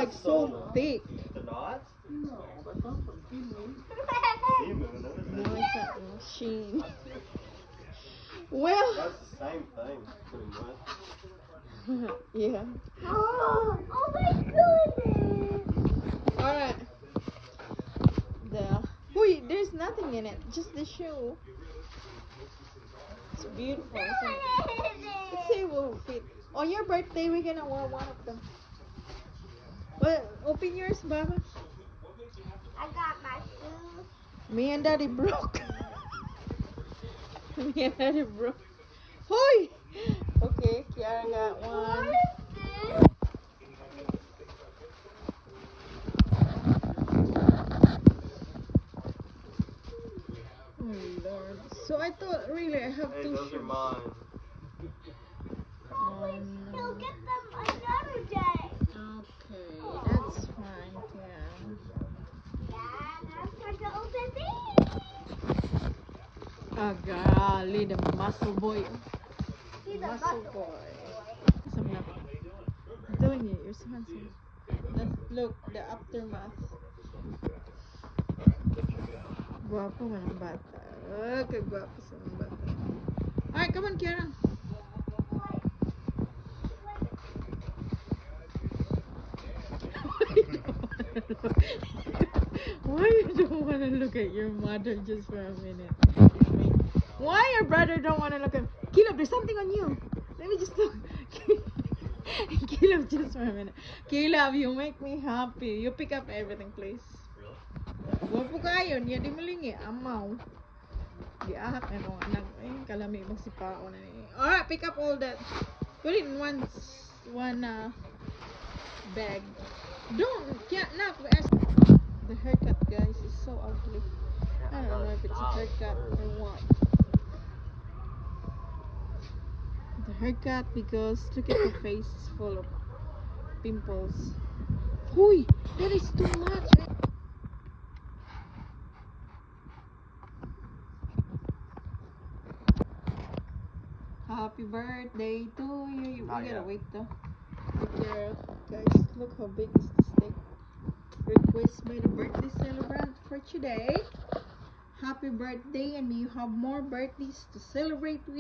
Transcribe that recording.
Like so thick. The knots? No, but not for Emu. Emu, No, it's not machine. Well, that's the same thing, pretty much. yeah. Oh my goodness! Alright. Wait, there's nothing in it, just the shoe. It's beautiful. Let's see what will fit. On your birthday, we're gonna wear one of them. Well, open yours, Baba. I got my shoes. Me and Daddy broke. Me and Daddy broke. Hoy! Okay, Kiara got What one. is this? Oh Lord. So I thought really I have Hey, two those are shoes. mine. He'll get them another day. Okay, that's fine, Kiara. Yeah, I'm trying to open these. Oh golly, the muscle boy. He's a Muscle muscle. boy. Some love. I'm telling you, you're so handsome. Look, the aftermath. Guwapo man ang bata. Okay, guwapo sa mga bata. Alright, come on, Kiara. Why you don't want to look at your mother just for a minute? Why your brother don't want to look at... Caleb, there's something on you. Let me just look. Caleb, just for a minute. Caleb, you make me happy. You pick up everything, please. Wapo kayo, niya di malingi. Amaw. Di ahak na nung anak. Ay, kalami magsipao na ni. Alright, pick up all that. Put it in one bag. Don't, can't knock. The haircut, guys, is so ugly. I don't know if it's a haircut or what. The haircut, because look at the face, it's full of pimples. Huy, that is too much. Happy birthday to you. We gotta wait though. Take care, guys. Look how big is this thing. Request by the birthday celebrant for today. Happy birthday, and may you have more birthdays to celebrate with.